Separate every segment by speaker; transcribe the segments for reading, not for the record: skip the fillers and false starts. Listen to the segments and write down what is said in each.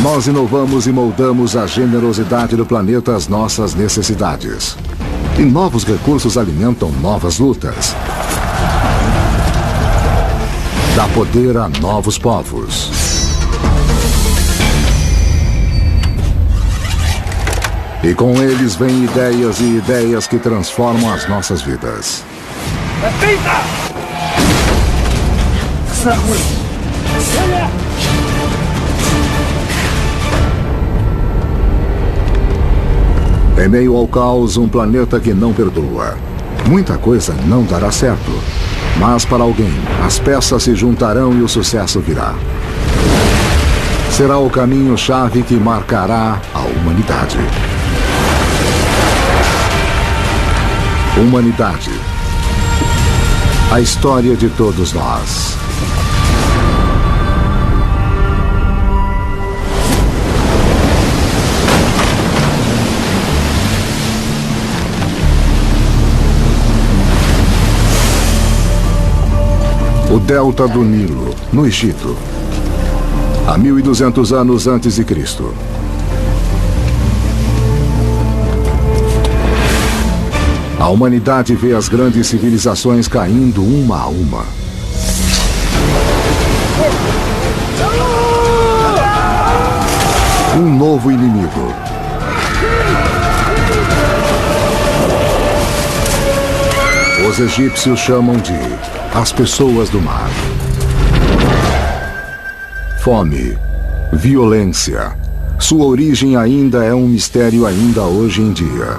Speaker 1: Nós inovamos e moldamos a generosidade do planeta às nossas necessidades. E novos recursos alimentam novas lutas. Dá poder a novos povos. E com eles vêm ideias e ideias que transformam as nossas vidas. Em meio ao caos, um planeta que não perdoa. Muita coisa não dará certo. Mas para alguém, as peças se juntarão e o sucesso virá. Será o caminho-chave que marcará a humanidade. Humanidade. A história de todos nós. O delta do Nilo, no Egito, há 1200 anos antes de Cristo. A humanidade vê as grandes civilizações caindo uma a uma. Um novo inimigo. Os egípcios chamam de as pessoas do mar. Fome, violência. Sua origem ainda é um mistério ainda hoje em dia.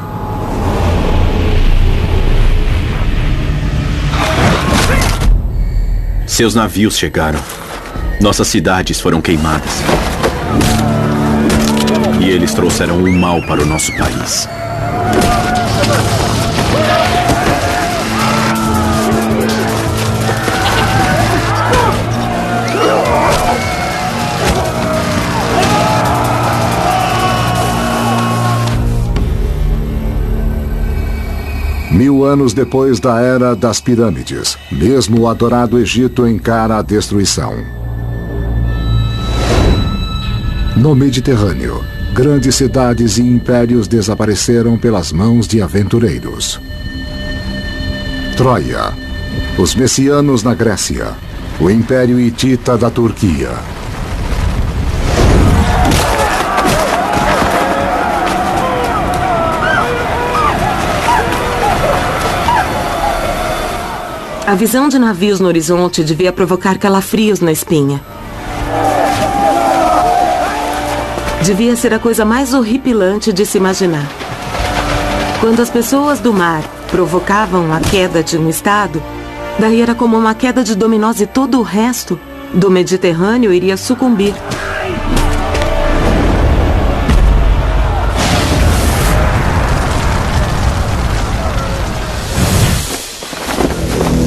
Speaker 2: Seus navios chegaram. Nossas cidades foram queimadas. E eles trouxeram o mal para o nosso país.
Speaker 1: Mil anos depois da Era das Pirâmides, mesmo o adorado Egito encara a destruição. No Mediterrâneo, grandes cidades e impérios desapareceram pelas mãos de aventureiros. Troia, os messianos na Grécia, o Império Hitita da Turquia.
Speaker 3: A visão de navios no horizonte devia provocar calafrios na espinha. Devia ser a coisa mais horripilante de se imaginar. Quando as pessoas do mar provocavam a queda de um estado, daí era como uma queda de dominós e todo o resto do Mediterrâneo iria sucumbir.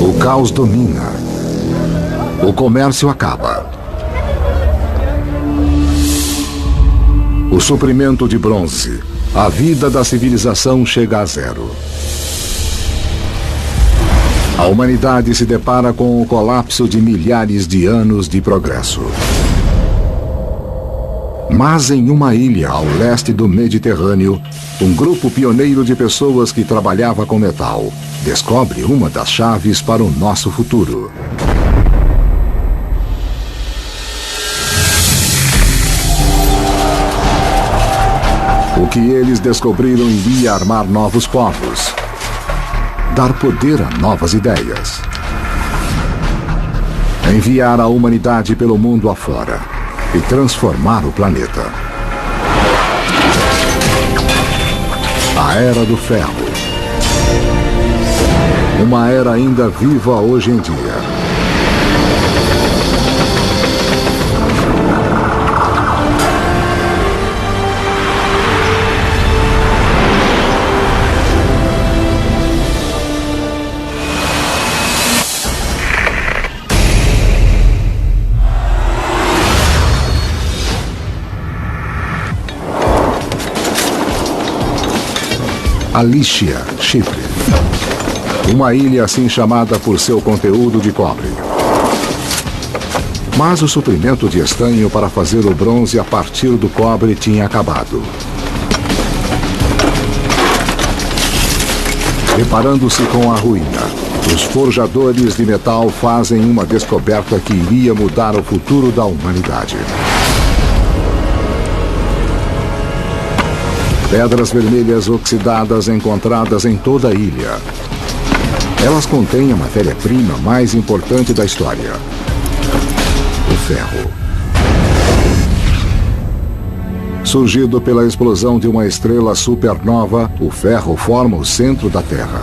Speaker 1: O caos domina. O comércio acaba. O suprimento de bronze. A vida da civilização chega a zero. A humanidade se depara com o colapso de milhares de anos de progresso. Mas em uma ilha ao leste do Mediterrâneo, um grupo pioneiro de pessoas que trabalhava com metal descobre uma das chaves para o nosso futuro. O que eles descobriram iria armar novos povos, dar poder a novas ideias, enviar a humanidade pelo mundo afora e transformar o planeta. A Era do Ferro. Uma era ainda viva hoje em dia. Alicia, Chipre. Uma ilha assim chamada por seu conteúdo de cobre. Mas o suprimento de estanho para fazer o bronze a partir do cobre tinha acabado. Deparando-se com a ruína, os forjadores de metal fazem uma descoberta que iria mudar o futuro da humanidade. Pedras vermelhas oxidadas encontradas em toda a ilha. Elas contêm a matéria-prima mais importante da história: o ferro. Surgido pela explosão de uma estrela supernova, o ferro forma o centro da Terra.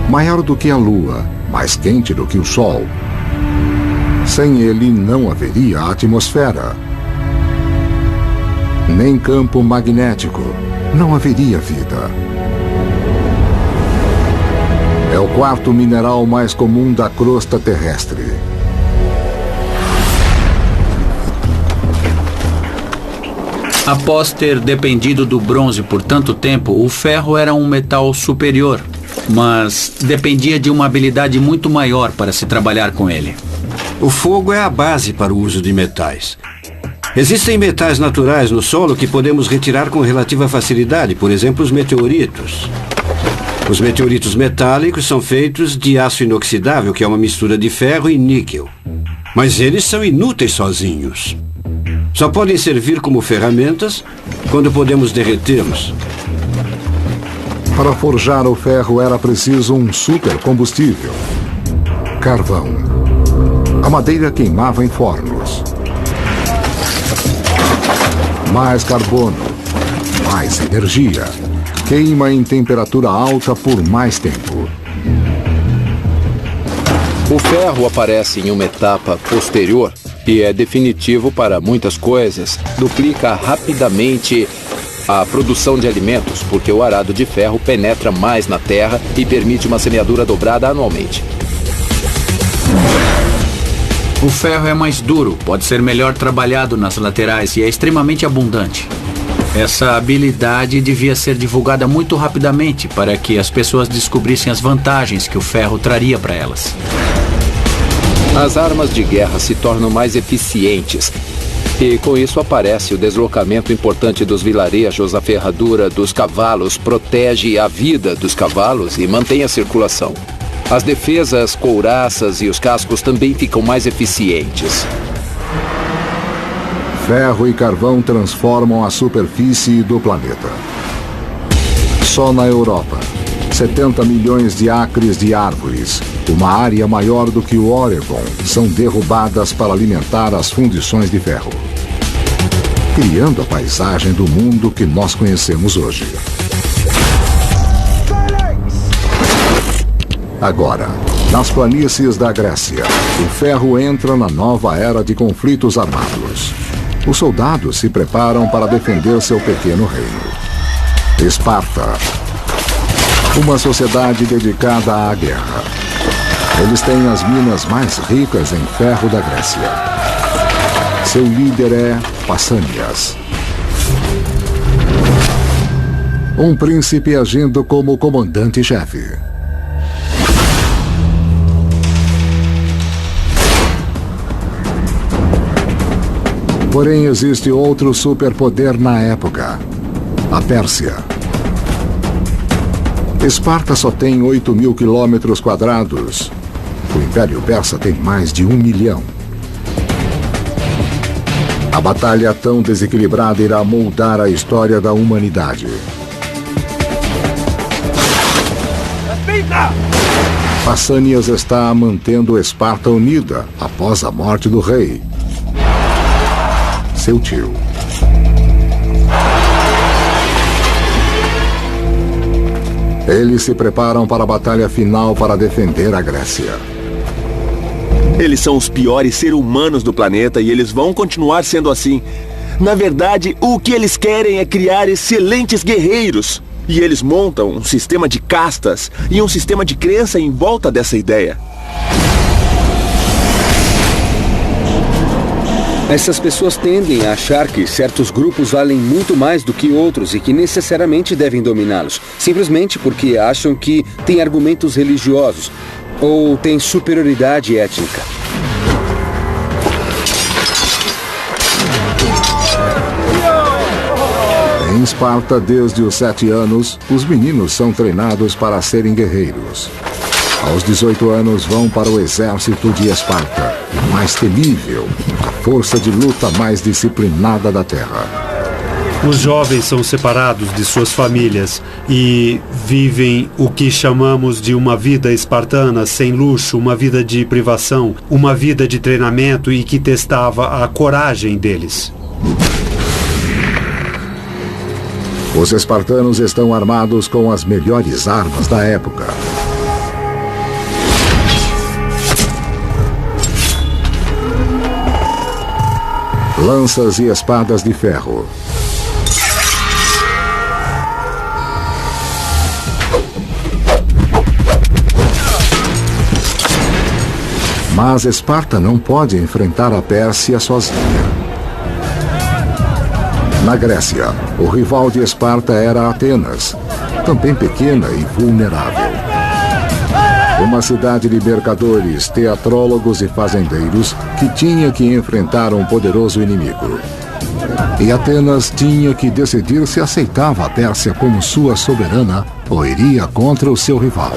Speaker 1: Maior do que a Lua, mais quente do que o Sol. Sem ele não haveria atmosfera, nem campo magnético. Não haveria vida. É o quarto mineral mais comum da crosta terrestre.
Speaker 4: Após ter dependido do bronze por tanto tempo, o ferro era um metal superior, mas dependia de uma habilidade muito maior para se trabalhar com ele.
Speaker 5: O fogo é a base para o uso de metais. Existem metais naturais no solo que podemos retirar com relativa facilidade, por exemplo, os meteoritos. Os meteoritos metálicos são feitos de aço inoxidável, que é uma mistura de ferro e níquel. Mas eles são inúteis sozinhos. Só podem servir como ferramentas quando podemos derretê-los.
Speaker 1: Para forjar o ferro era preciso um supercombustível: carvão. A madeira queimava em fornos. Mais carbono, mais energia. Queima em temperatura alta por mais tempo.
Speaker 6: O ferro aparece em uma etapa posterior e é definitivo para muitas coisas. Duplica rapidamente a produção de alimentos, porque o arado de ferro penetra mais na terra e permite uma semeadura dobrada anualmente.
Speaker 4: O ferro é mais duro, pode ser melhor trabalhado nas laterais e é extremamente abundante. Essa habilidade devia ser divulgada muito rapidamente para que as pessoas descobrissem as vantagens que o ferro traria para elas.
Speaker 6: As armas de guerra se tornam mais eficientes e com isso aparece o deslocamento importante dos vilarejos. A ferradura dos cavalos protege a vida dos cavalos e mantém a circulação. As defesas, couraças e os cascos também ficam mais eficientes.
Speaker 1: Ferro e carvão transformam a superfície do planeta. Só na Europa, 70 milhões de acres de árvores, uma área maior do que o Oregon, são derrubadas para alimentar as fundições de ferro, criando a paisagem do mundo que nós conhecemos hoje. Agora, nas planícies da Grécia, o ferro entra na nova era de conflitos armados. Os soldados se preparam para defender seu pequeno reino. Esparta, uma sociedade dedicada à guerra. Eles têm as minas mais ricas em ferro da Grécia. Seu líder é Pausanias, um príncipe agindo como comandante-chefe. Porém, existe outro superpoder na época: a Pérsia. Esparta só tem 8.000 quilômetros quadrados. O Império Persa tem mais de 1 milhão. A batalha tão desequilibrada irá moldar a história da humanidade. Pausanias está mantendo Esparta unida após a morte do rei, seu tio. Eles se preparam para a batalha final para defender a Grécia.
Speaker 2: Eles são os piores seres humanos do planeta e eles vão continuar sendo assim. Na verdade, o que eles querem é criar excelentes guerreiros. E eles montam um sistema de castas e um sistema de crença em volta dessa ideia.
Speaker 7: Essas pessoas tendem a achar que certos grupos valem muito mais do que outros e que necessariamente devem dominá-los, simplesmente porque acham que têm argumentos religiosos ou têm superioridade étnica.
Speaker 1: Em Esparta, desde os 7 anos, os meninos são treinados para serem guerreiros. Aos 18 anos, vão para o exército de Esparta, o mais temível, a força de luta mais disciplinada da Terra.
Speaker 8: Os jovens são separados de suas famílias e vivem o que chamamos de uma vida espartana, sem luxo, uma vida de privação, uma vida de treinamento e que testava a coragem deles.
Speaker 1: Os espartanos estão armados com as melhores armas da época. Lanças e espadas de ferro. Mas Esparta não pode enfrentar a Pérsia sozinha. Na Grécia, o rival de Esparta era Atenas, também pequena e vulnerável. Uma cidade de mercadores, teatrólogos e fazendeiros que tinha que enfrentar um poderoso inimigo. E Atenas tinha que decidir se aceitava a Pérsia como sua soberana ou iria contra o seu rival.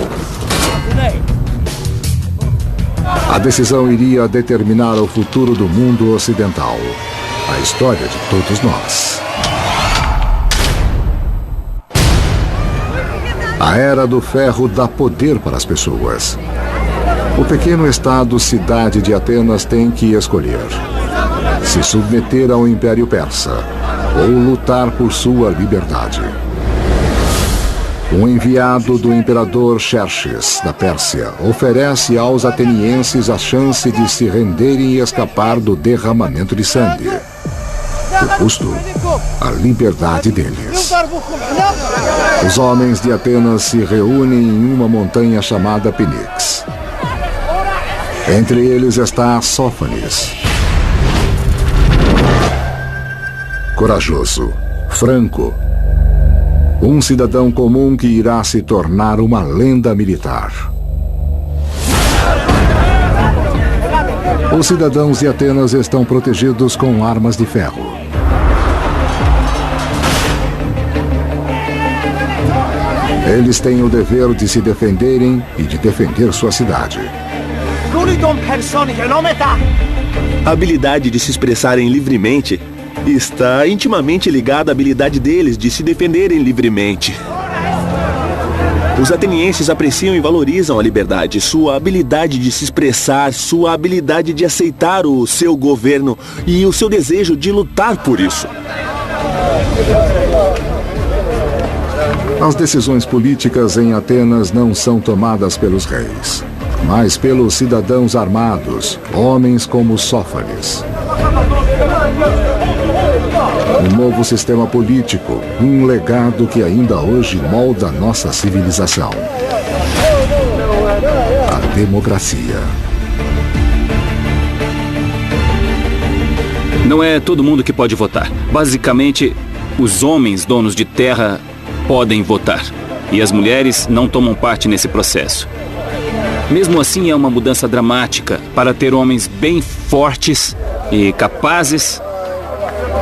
Speaker 1: A decisão iria determinar o futuro do mundo ocidental, a história de todos nós. A Era do Ferro dá poder para as pessoas. O pequeno estado-cidade de Atenas tem que escolher: se submeter ao Império Persa ou lutar por sua liberdade. Um enviado do imperador Xerxes, da Pérsia, oferece aos atenienses a chance de se renderem e escapar do derramamento de sangue. O custo, a liberdade deles. Os homens de Atenas se reúnem em uma montanha chamada Pnix. Entre eles está Sófanes. Corajoso, franco. Um cidadão comum que irá se tornar uma lenda militar. Os cidadãos de Atenas estão protegidos com armas de ferro. Eles têm o dever de se defenderem e de defender sua cidade.
Speaker 2: A habilidade de se expressarem livremente está intimamente ligada à habilidade deles de se defenderem livremente. Os atenienses apreciam e valorizam a liberdade, sua habilidade de se expressar, sua habilidade de aceitar o seu governo e o seu desejo de lutar por isso.
Speaker 1: As decisões políticas em Atenas não são tomadas pelos reis, mas pelos cidadãos armados, homens como Sófanes. Um novo sistema político, um legado que ainda hoje molda nossa civilização. A democracia.
Speaker 9: Não é todo mundo que pode votar. Basicamente, os homens donos de terra podem votar. E as mulheres não tomam parte nesse processo. Mesmo assim, é uma mudança dramática. Para ter homens bem fortes e capazes,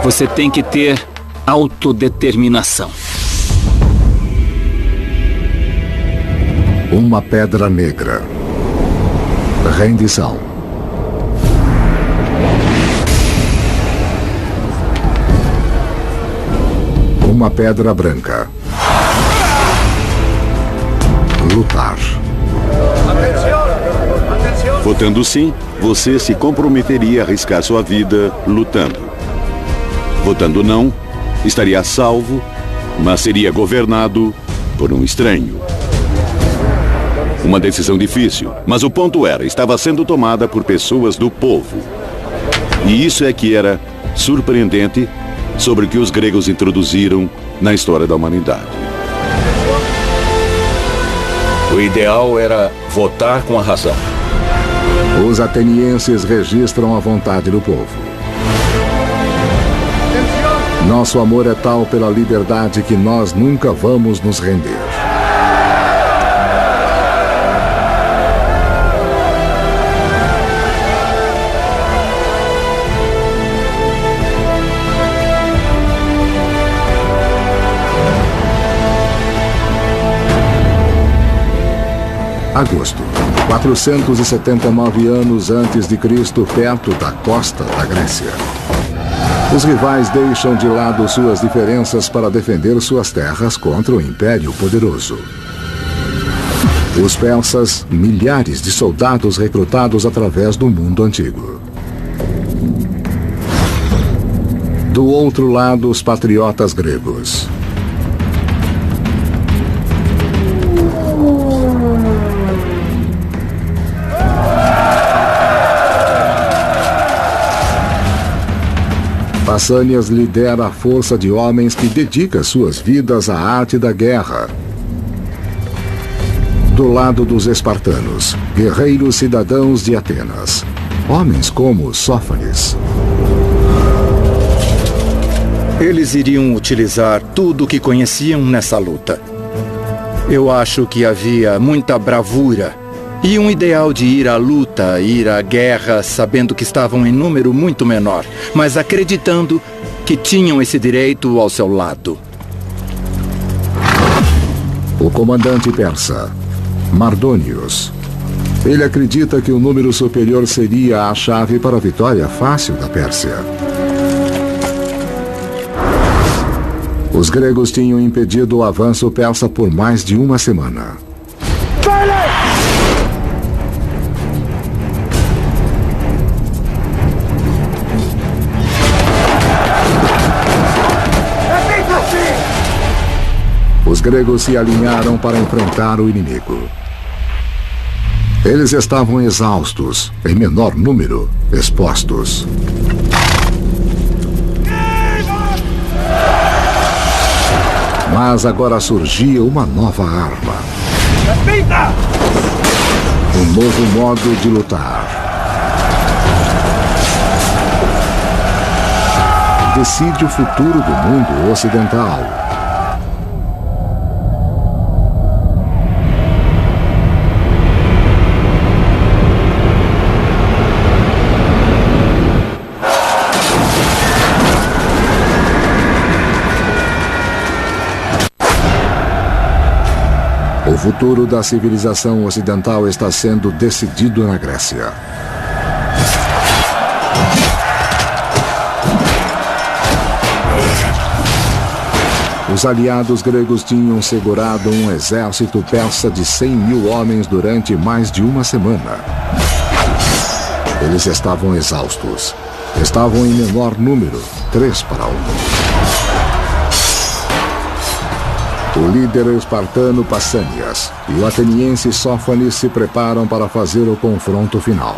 Speaker 9: você tem que ter autodeterminação.
Speaker 1: Uma pedra negra. Rendição. Uma pedra branca. Lutar.
Speaker 10: Votando sim, você se comprometeria a arriscar sua vida lutando. Votando não, estaria salvo, mas seria governado por um estranho. Uma decisão difícil, mas o ponto era, estava sendo tomada por pessoas do povo. E isso é que era surpreendente sobre o que os gregos introduziram na história da humanidade.
Speaker 11: O ideal era votar com a razão.
Speaker 1: Os atenienses registram a vontade do povo. Nosso amor é tal pela liberdade que nós nunca vamos nos render. Agosto, 479 anos antes de Cristo, perto da costa da Grécia. Os rivais deixam de lado suas diferenças para defender suas terras contra o Império Poderoso. Os persas, milhares de soldados recrutados através do mundo antigo. Do outro lado, os patriotas gregos. Pausânias lidera a força de homens que dedica suas vidas à arte da guerra. Do lado dos espartanos, guerreiros cidadãos de Atenas, homens como Sófanes.
Speaker 12: Eles iriam utilizar tudo o que conheciam nessa luta. Eu acho que havia muita bravura e um ideal de ir à luta, ir à guerra, sabendo que estavam em número muito menor, mas acreditando que tinham esse direito ao seu lado.
Speaker 1: O comandante persa, Mardônios. Ele acredita que o número superior seria a chave para a vitória fácil da Pérsia. Os gregos tinham impedido o avanço persa por mais de uma semana. Os gregos se alinharam para enfrentar o inimigo. Eles estavam exaustos, em menor número, expostos. Mas agora surgia uma nova arma. Um novo modo de lutar. Decide o futuro do mundo ocidental. O futuro da civilização ocidental está sendo decidido na Grécia. Os aliados gregos tinham segurado um exército persa de 100 mil homens durante mais de uma semana. Eles estavam exaustos. Estavam em menor número, 3 para 1. O líder espartano Pausânias e o ateniense Sófanes se preparam para fazer o confronto final.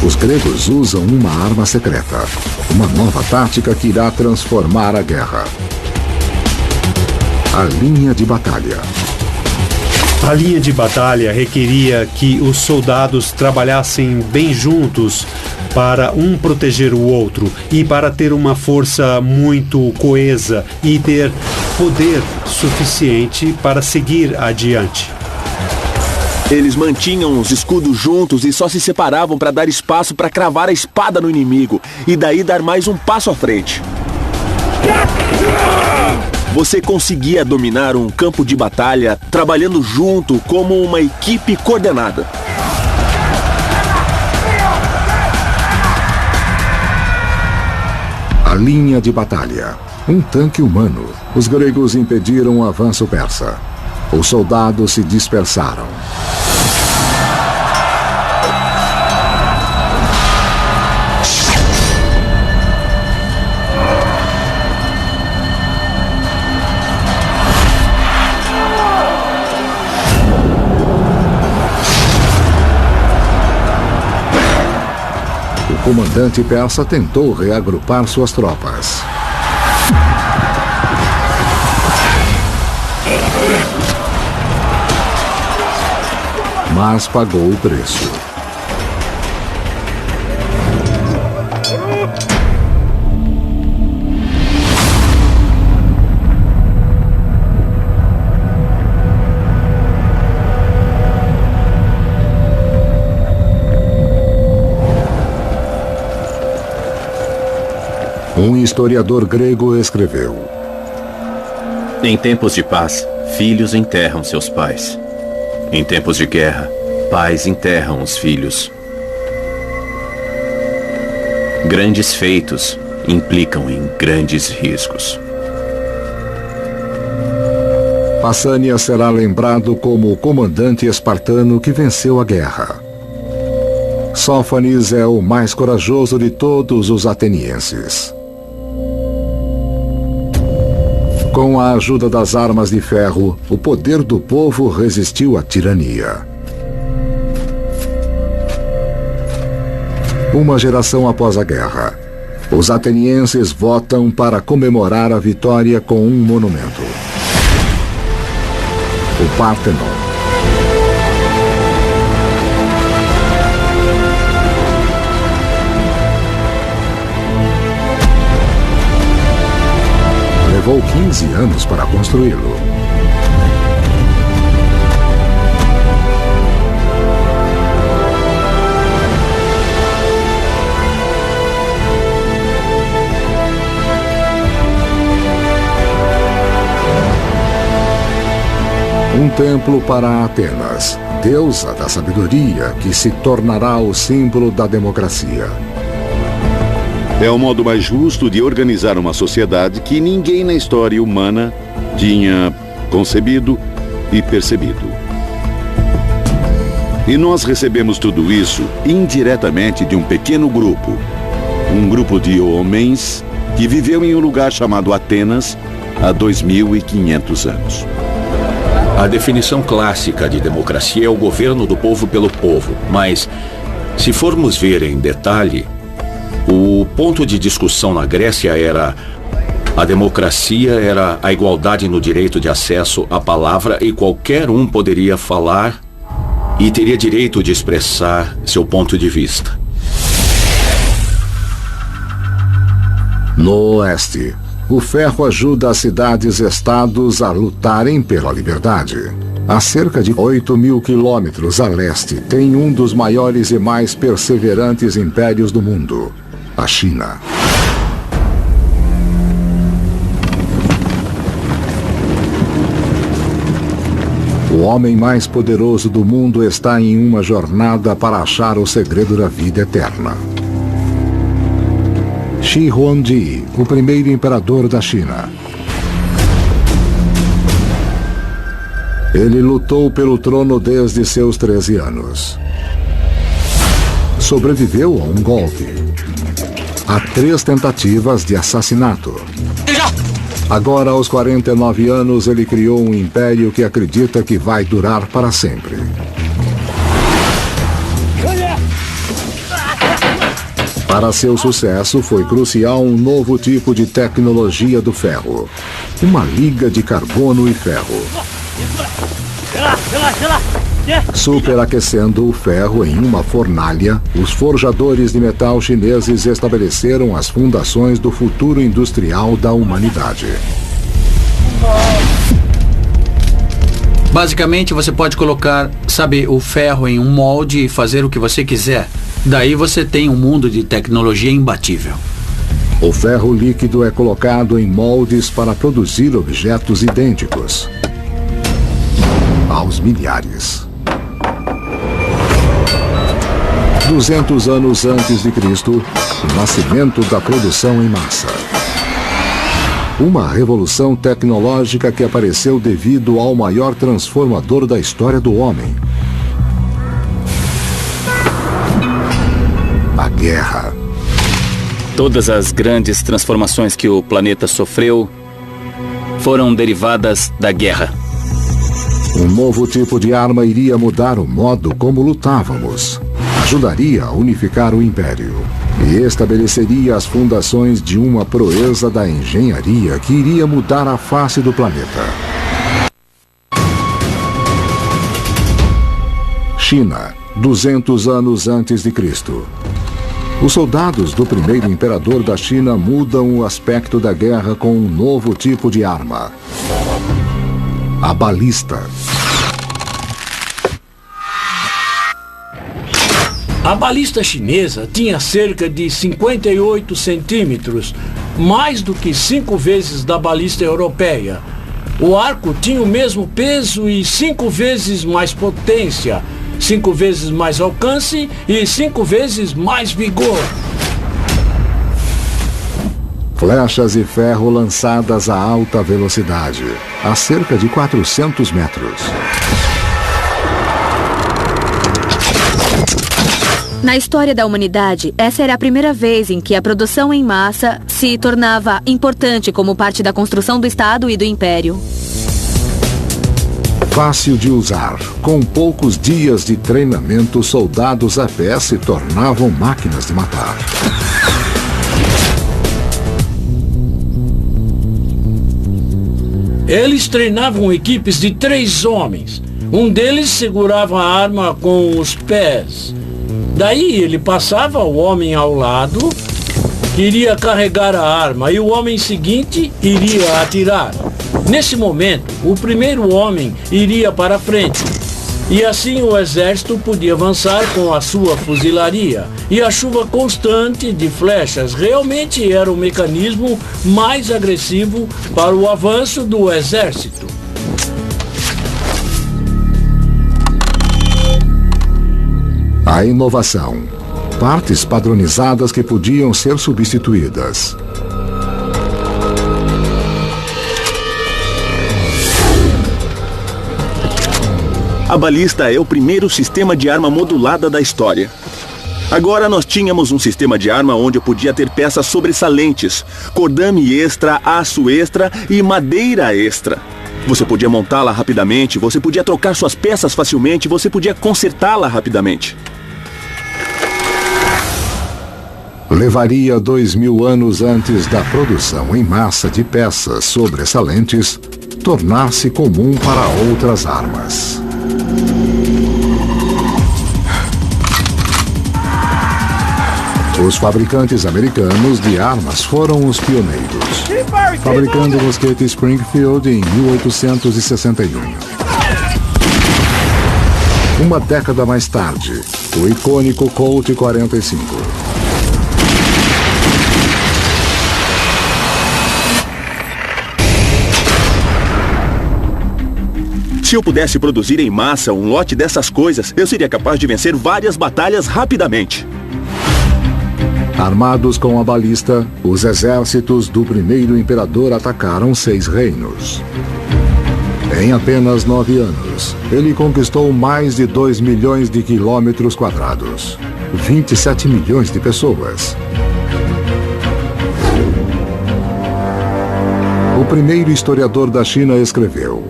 Speaker 1: Os gregos usam uma arma secreta, uma nova tática que irá transformar a guerra. A linha de batalha.
Speaker 8: A linha de batalha requeria que os soldados trabalhassem bem juntos para um proteger o outro e para ter uma força muito coesa e ter poder suficiente para seguir adiante.
Speaker 2: Eles mantinham os escudos juntos e só se separavam para dar espaço para cravar a espada no inimigo e daí dar mais um passo à frente. Você conseguia dominar um campo de batalha trabalhando junto como uma equipe coordenada.
Speaker 1: A linha de batalha. Um tanque humano. Os gregos impediram o avanço persa. Os soldados se dispersaram. O comandante persa tentou reagrupar suas tropas. Mas pagou o preço. Um historiador grego escreveu:
Speaker 13: em tempos de paz, filhos enterram seus pais. Em tempos de guerra, pais enterram os filhos. Grandes feitos implicam em grandes riscos.
Speaker 1: Pausânias será lembrado como o comandante espartano que venceu a guerra. Sófanes é o mais corajoso de todos os atenienses. Com a ajuda das armas de ferro, o poder do povo resistiu à tirania. Uma geração após a guerra, os atenienses votam para comemorar a vitória com um monumento: o Partenon. Levou 15 anos para construí-lo. Um templo para Atenas, deusa da sabedoria, que se tornará o símbolo da democracia.
Speaker 10: É o modo mais justo de organizar uma sociedade que ninguém na história humana tinha concebido e percebido. E nós recebemos tudo isso indiretamente de um pequeno grupo. Um grupo de homens que viveu em um lugar chamado Atenas há 2.500 anos.
Speaker 11: A definição clássica de democracia é o governo do povo pelo povo, mas, se formos ver em detalhe, o ponto de discussão na Grécia era: a democracia era a igualdade no direito de acesso à palavra e qualquer um poderia falar e teria direito de expressar seu ponto de vista.
Speaker 1: No oeste, o ferro ajuda as cidades-estados a lutarem pela liberdade. A cerca de 8.000 quilômetros a leste, tem um dos maiores e mais perseverantes impérios do mundo: a China. O homem mais poderoso do mundo está em uma jornada para achar o segredo da vida eterna. Shi Huangdi, o primeiro imperador da China. Ele lutou pelo trono desde seus 13 anos. Sobreviveu a um golpe, a 3 tentativas de assassinato. Agora, aos 49 anos, ele criou um império que acredita que vai durar para sempre. Para seu sucesso, foi crucial um novo tipo de tecnologia do ferro: uma liga de carbono e ferro. Superaquecendo o ferro em uma fornalha, os forjadores de metal chineses estabeleceram as fundações do futuro industrial da humanidade.
Speaker 4: Basicamente, você pode colocar, o ferro em um molde e fazer o que você quiser. Daí você tem um mundo de tecnologia imbatível.
Speaker 1: O ferro líquido é colocado em moldes para produzir objetos idênticos aos milhares. 200 anos antes de Cristo, o nascimento da produção em massa. Uma revolução tecnológica que apareceu devido ao maior transformador da história do homem: a guerra.
Speaker 9: Todas as grandes transformações que o planeta sofreu foram derivadas da guerra.
Speaker 1: Um novo tipo de arma iria mudar o modo como lutávamos. Ajudaria a unificar o império e estabeleceria as fundações de uma proeza da engenharia que iria mudar a face do planeta. China, 200 anos antes de Cristo. Os soldados do primeiro imperador da China mudam o aspecto da guerra com um novo tipo de arma: a balista.
Speaker 14: A balista chinesa tinha cerca de 58 centímetros, mais do que 5 vezes da balista europeia. O arco tinha o mesmo peso e 5 vezes mais potência, 5 vezes mais alcance e 5 vezes mais vigor.
Speaker 1: Flechas de ferro lançadas a alta velocidade, a cerca de 400 metros.
Speaker 15: Na história da humanidade, essa era a primeira vez em que a produção em massa se tornava importante como parte da construção do Estado e do Império.
Speaker 1: Fácil de usar, com poucos dias de treinamento, soldados a pé se tornavam máquinas de matar.
Speaker 14: Eles treinavam equipes de 3 homens. Um deles segurava a arma com os pés. Daí ele passava o homem ao lado, que iria carregar a arma, e o homem seguinte iria atirar. Nesse momento, o primeiro homem iria para a frente. E assim o exército podia avançar com a sua fuzilaria. E a chuva constante de flechas realmente era o mecanismo mais agressivo para o avanço do exército.
Speaker 1: A inovação. Partes padronizadas que podiam ser substituídas.
Speaker 2: A balista é o primeiro sistema de arma modulada da história. Agora nós tínhamos um sistema de arma onde eu podia ter peças sobressalentes, cordame extra, aço extra e madeira extra. Você podia montá-la rapidamente, você podia trocar suas peças facilmente, você podia consertá-la rapidamente.
Speaker 1: Levaria 2000 anos antes da produção em massa de peças sobressalentes tornar-se comum para outras armas. Os fabricantes americanos de armas foram os pioneiros, fabricando o mosquete Springfield em 1861. Uma década mais tarde, o icônico Colt 45.
Speaker 2: Se eu pudesse produzir em massa um lote dessas coisas, eu seria capaz de vencer várias batalhas rapidamente.
Speaker 1: Armados com a balista, os exércitos do primeiro imperador atacaram 6 reinos. Em apenas 9 anos, ele conquistou mais de 2 milhões de quilômetros quadrados, 27 milhões de pessoas. O primeiro historiador da China escreveu: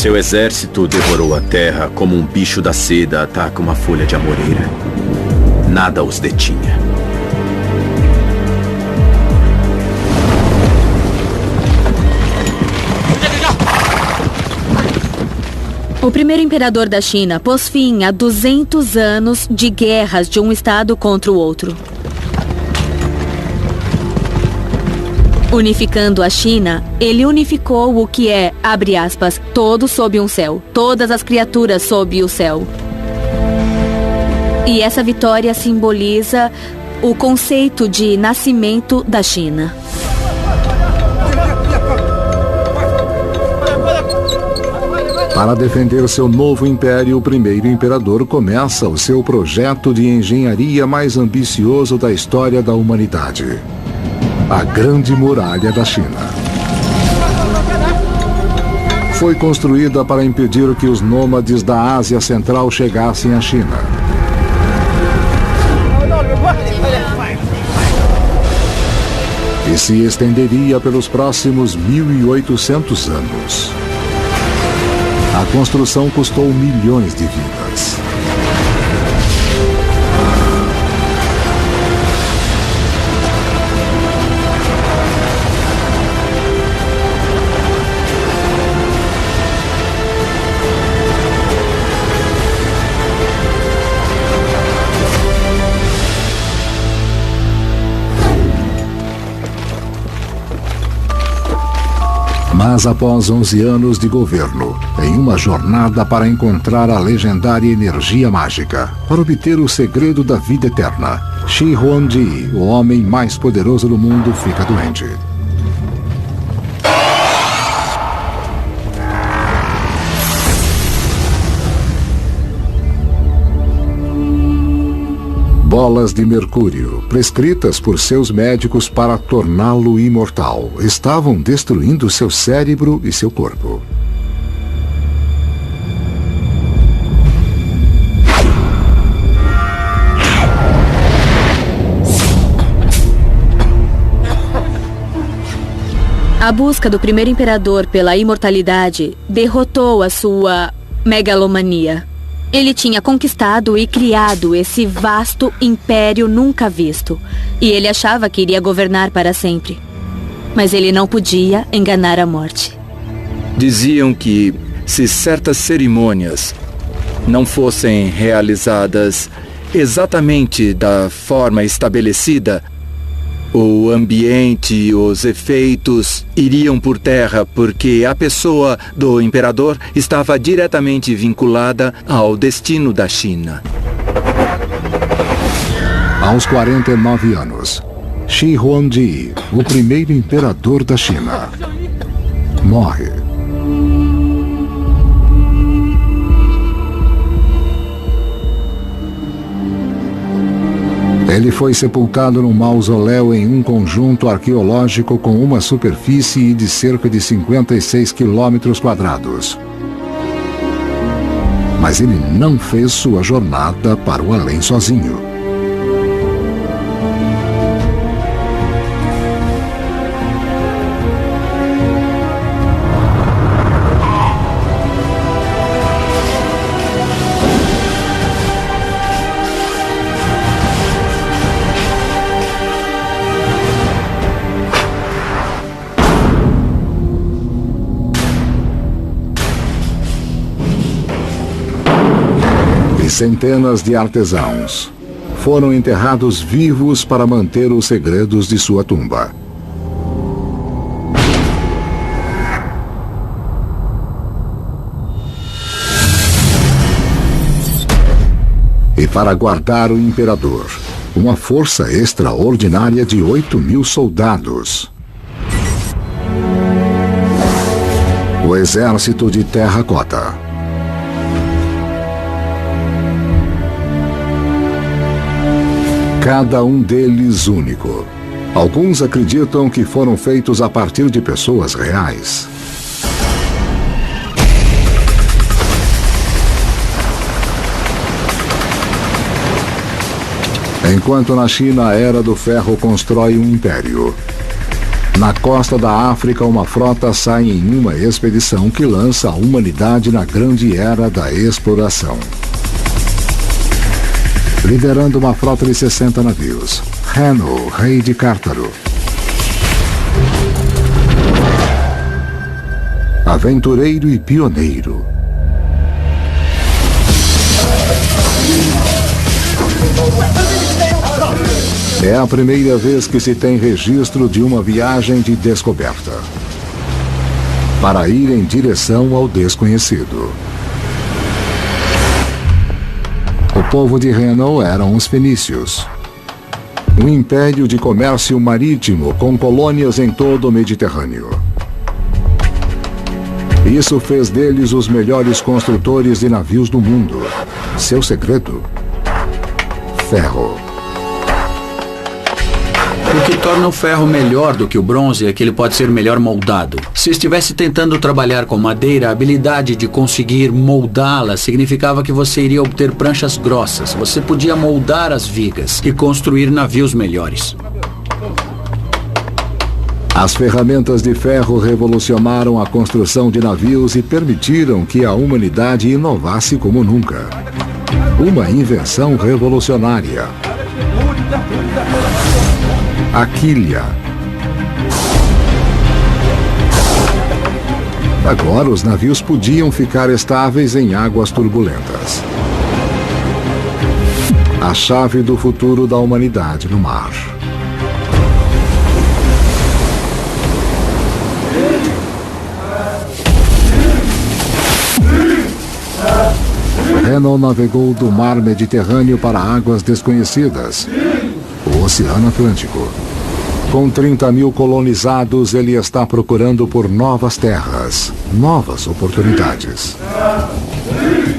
Speaker 13: seu exército devorou a terra como um bicho da seda ataca uma folha de amoreira. Nada os detinha.
Speaker 15: O primeiro imperador da China pôs fim a 200 anos de guerras de um estado contra o outro. Unificando a China, ele unificou o que é, abre aspas, todo sob um céu, todas as criaturas sob o céu. E essa vitória simboliza o conceito de nascimento da China.
Speaker 1: Para defender seu novo império, o primeiro imperador começa o seu projeto de engenharia mais ambicioso da história da humanidade: a Grande Muralha da China. Foi construída para impedir que os nômades da Ásia Central chegassem à China. E se estenderia pelos próximos 1.800 anos. A construção custou milhões de vidas. Mas após 11 anos de governo, em uma jornada para encontrar a legendária energia mágica, para obter o segredo da vida eterna, Shi Huangdi, o homem mais poderoso do mundo, fica doente. Bolas de mercúrio, prescritas por seus médicos para torná-lo imortal, estavam destruindo seu cérebro e seu corpo.
Speaker 15: A busca do primeiro imperador pela imortalidade derrotou a sua megalomania. Ele tinha conquistado e criado esse vasto império nunca visto, e ele achava que iria governar para sempre. Mas ele não podia enganar a morte.
Speaker 12: Diziam que se certas cerimônias não fossem realizadas exatamente da forma estabelecida, o ambiente e os efeitos iriam por terra porque a pessoa do imperador estava diretamente vinculada ao destino da China.
Speaker 1: Aos 49 anos, Shi Huangdi, o primeiro imperador da China, morre. Ele foi sepultado num mausoléu em um conjunto arqueológico com uma superfície de cerca de 56 quilômetros quadrados. Mas ele não fez sua jornada para o além sozinho. Centenas de artesãos foram enterrados vivos para manter os segredos de sua tumba. E para guardar o imperador, uma força extraordinária de 8.000 soldados. O exército de terracota. Cada um deles único. Alguns acreditam que foram feitos a partir de pessoas reais. Enquanto na China a Era do Ferro constrói um império, na costa da África uma frota sai em uma expedição que lança a humanidade na grande era da exploração. Liderando uma frota de 60 navios, Hanno, rei de Cártaro. Aventureiro e pioneiro. É a primeira vez que se tem registro de uma viagem de descoberta para ir em direção ao desconhecido. O povo de Hanno eram os fenícios, um império de comércio marítimo com colônias em todo o Mediterrâneo. Isso fez deles os melhores construtores de navios do mundo. Seu segredo? Ferro.
Speaker 4: O que torna o ferro melhor do que o bronze é que ele pode ser melhor moldado. Se estivesse tentando trabalhar com madeira, a habilidade de conseguir moldá-la significava que você iria obter pranchas grossas. Você podia moldar as vigas e construir navios melhores.
Speaker 1: As ferramentas de ferro revolucionaram a construção de navios e permitiram que a humanidade inovasse como nunca. Uma invenção revolucionária. A quilha. Agora os navios podiam ficar estáveis em águas turbulentas. A chave do futuro da humanidade no mar. Hanno navegou do mar Mediterrâneo para águas desconhecidas, o Oceano Atlântico. Com 30.000 colonizados, ele está procurando por novas terras, novas oportunidades.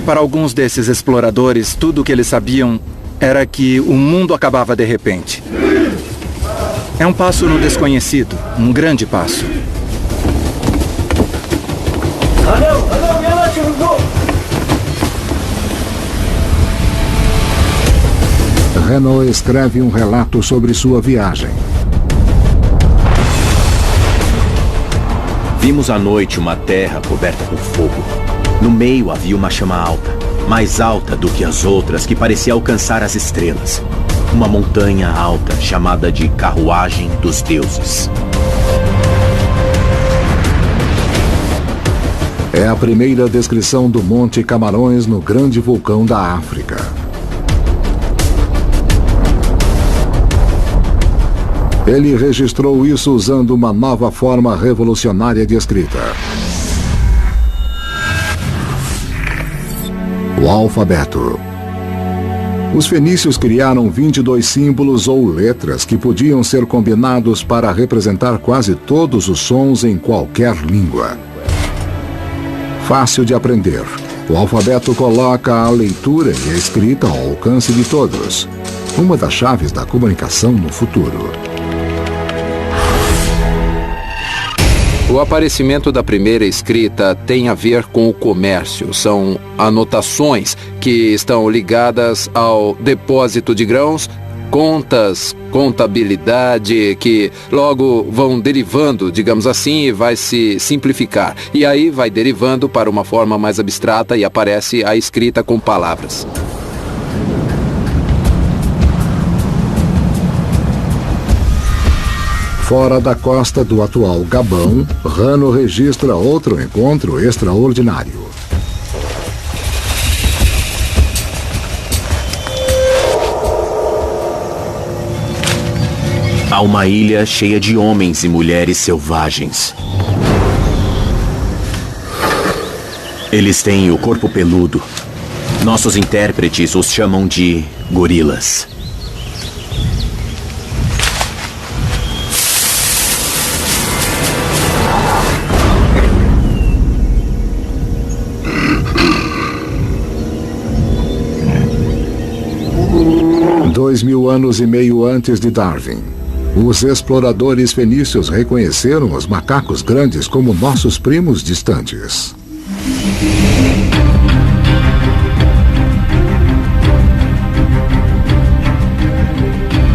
Speaker 12: Para alguns desses exploradores, tudo o que eles sabiam era que o mundo acabava de repente. É um passo no desconhecido, um grande passo.
Speaker 1: Renault escreve um relato sobre sua viagem.
Speaker 13: Vimos à noite uma terra coberta por fogo. No meio havia uma chama alta, mais alta do que as outras, que parecia alcançar as estrelas. Uma montanha alta, chamada de Carruagem dos Deuses.
Speaker 1: É a primeira descrição do Monte Camarões no grande vulcão da África. Ele registrou isso usando uma nova forma revolucionária de escrita: o alfabeto. Os fenícios criaram 22 símbolos ou letras que podiam ser combinados para representar quase todos os sons em qualquer língua. Fácil de aprender, o alfabeto coloca a leitura e a escrita ao alcance de todos. Uma das chaves da comunicação no futuro.
Speaker 6: O aparecimento da primeira escrita tem a ver com o comércio. São anotações que estão ligadas ao depósito de grãos, contas, contabilidade, que logo vão derivando, digamos assim, e vai se simplificar. E aí vai derivando para uma forma mais abstrata e aparece a escrita com palavras.
Speaker 1: Fora da costa do atual Gabão, Rano registra outro encontro extraordinário.
Speaker 13: Há uma ilha cheia de homens e mulheres selvagens. Eles têm o corpo peludo. Nossos intérpretes os chamam de gorilas.
Speaker 1: Dois 2000 anos e meio antes de Darwin, os exploradores fenícios reconheceram os macacos grandes como nossos primos distantes.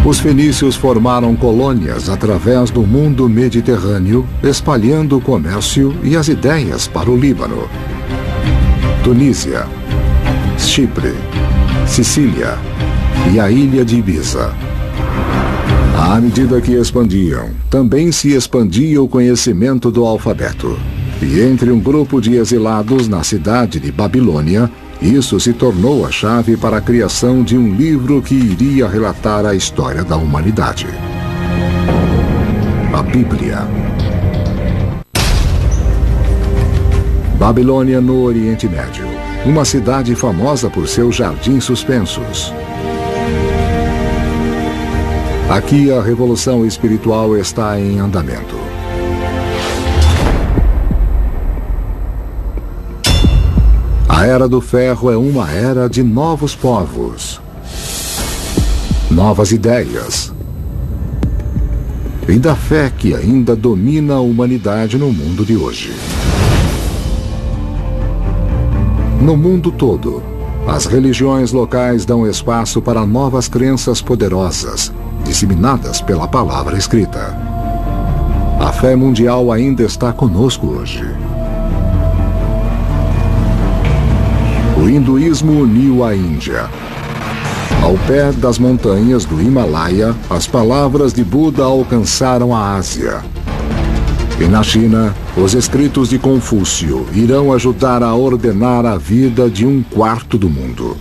Speaker 1: Os fenícios formaram colônias através do mundo mediterrâneo, espalhando o comércio e as ideias para o Líbano, Tunísia, Chipre, Sicília e a ilha de Ibiza. À medida que expandiam, também se expandia o conhecimento do alfabeto. E entre um grupo de exilados na cidade de Babilônia, isso se tornou a chave para a criação de um livro que iria relatar a história da humanidade. A Bíblia. Babilônia no Oriente Médio. Uma cidade famosa por seus jardins suspensos. Aqui a revolução espiritual está em andamento. A Era do Ferro é uma era de novos povos, novas ideias e da fé que ainda domina a humanidade no mundo de hoje. No mundo todo, as religiões locais dão espaço para novas crenças poderosas, disseminadas pela palavra escrita. A fé mundial ainda está conosco hoje. O hinduísmo uniu a Índia. Ao pé das montanhas do Himalaia, as palavras de Buda alcançaram a Ásia. E na China, os escritos de Confúcio irão ajudar a ordenar a vida de um quarto do mundo.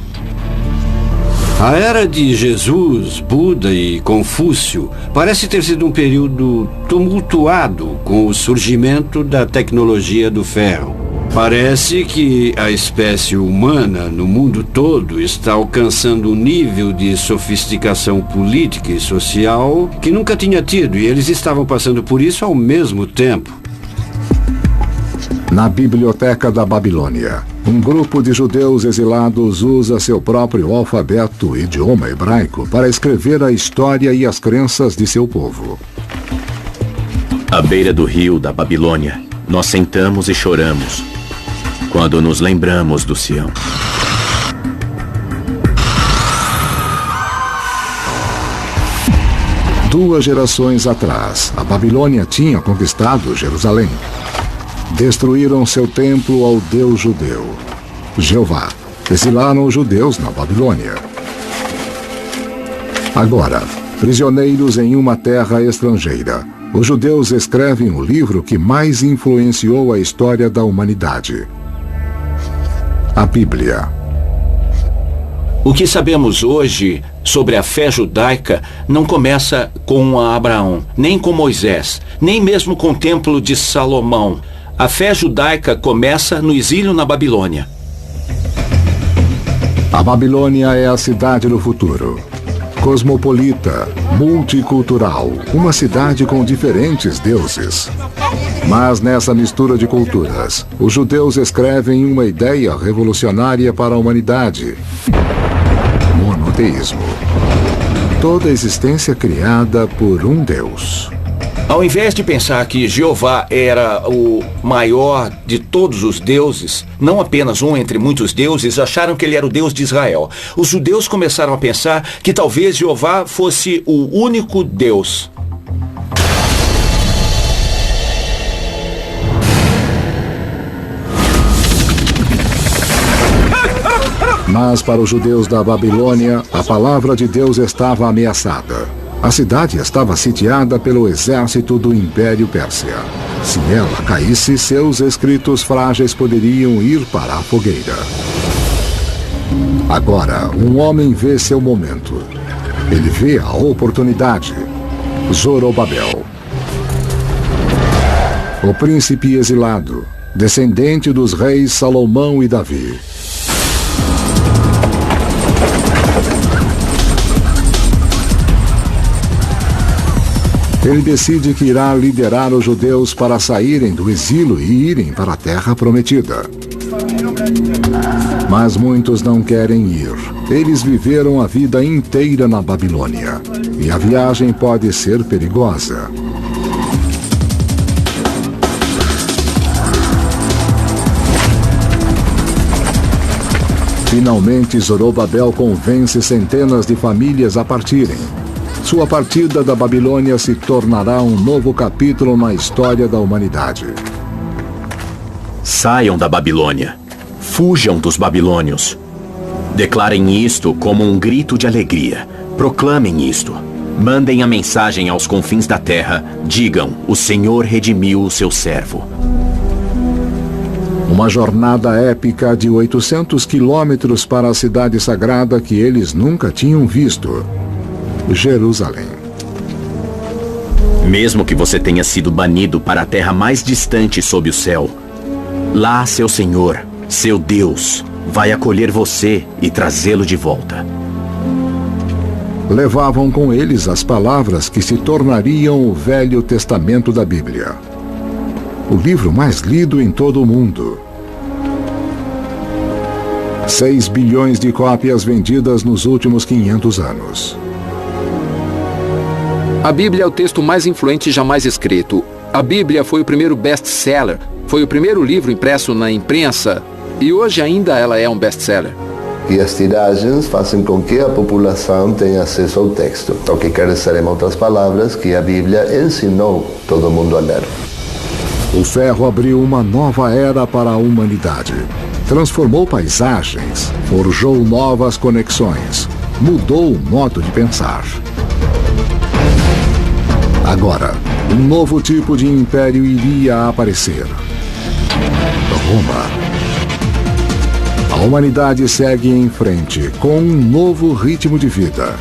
Speaker 5: A era de Jesus, Buda e Confúcio parece ter sido um período tumultuado com o surgimento da tecnologia do ferro. Parece que a espécie humana no mundo todo está alcançando um nível de sofisticação política e social que nunca tinha tido, e eles estavam passando por isso ao mesmo tempo.
Speaker 1: Na Biblioteca da Babilônia, Um grupo de judeus exilados usa seu próprio alfabeto e idioma hebraico para escrever a história e as crenças de seu povo.
Speaker 13: À beira do rio da Babilônia, nós sentamos e choramos quando nos lembramos do Sião.
Speaker 1: Duas gerações atrás, a Babilônia tinha conquistado Jerusalém. Destruíram seu templo ao Deus judeu, Jeová. Exilaram os judeus na Babilônia. Agora, prisioneiros em uma terra estrangeira, os judeus escrevem o livro que mais influenciou a história da humanidade: a Bíblia.
Speaker 11: O que sabemos hoje sobre a fé judaica não começa com Abraão, nem com Moisés, nem mesmo com o Templo de Salomão. A fé judaica começa no exílio na Babilônia.
Speaker 1: A Babilônia é a cidade do futuro. Cosmopolita, multicultural, uma cidade com diferentes deuses. Mas nessa mistura de culturas, os judeus escrevem uma ideia revolucionária para a humanidade: monoteísmo. Toda existência criada por um Deus.
Speaker 11: Ao invés de pensar que Jeová era o maior de todos os deuses, não apenas um entre muitos deuses, acharam que ele era o Deus de Israel. Os judeus começaram a pensar que talvez Jeová fosse o único Deus.
Speaker 1: Mas para os judeus da Babilônia, a palavra de Deus estava ameaçada. A cidade estava sitiada pelo exército do Império Pérsia. Se ela caísse, seus escritos frágeis poderiam ir para a fogueira. Agora, um homem vê seu momento. Ele vê a oportunidade: Zorobabel. O príncipe exilado, descendente dos reis Salomão e Davi. Ele decide que irá liderar os judeus para saírem do exílio e irem para a Terra Prometida. Mas muitos não querem ir. Eles viveram a vida inteira na Babilônia. E a viagem pode ser perigosa. Finalmente, Zorobabel convence centenas de famílias a partirem. Sua partida da Babilônia se tornará um novo capítulo na história da humanidade.
Speaker 13: Saiam da Babilônia. Fujam dos babilônios. Declarem isto como um grito de alegria. Proclamem isto. Mandem a mensagem aos confins da terra. Digam: o Senhor redimiu o seu servo.
Speaker 1: Uma jornada épica de 800 quilômetros para a cidade sagrada que eles nunca tinham visto: Jerusalém.
Speaker 13: Mesmo que você tenha sido banido para a terra mais distante sob o céu, lá seu Senhor, seu Deus, vai acolher você e trazê-lo de volta.
Speaker 1: Levavam com eles as palavras que se tornariam o Velho Testamento da Bíblia, o livro mais lido em todo o mundo. 6 bilhões de cópias vendidas nos últimos 500 anos.
Speaker 6: A Bíblia é o texto mais influente jamais escrito. A Bíblia foi o primeiro best-seller, foi o primeiro livro impresso na imprensa e hoje ainda ela é um best-seller.
Speaker 16: E as tiragens fazem com que a população tenha acesso ao texto. O que quer dizer, em outras palavras, que a Bíblia ensinou todo mundo a ler.
Speaker 1: O ferro abriu uma nova era para a humanidade. Transformou paisagens, forjou novas conexões, mudou o modo de pensar. Agora, um novo tipo de império iria aparecer: Roma. A humanidade segue em frente com um novo ritmo de vida.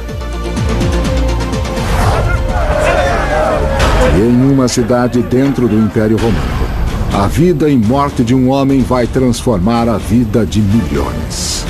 Speaker 1: E em uma cidade dentro do Império Romano, a vida e morte de um homem vai transformar a vida de milhões.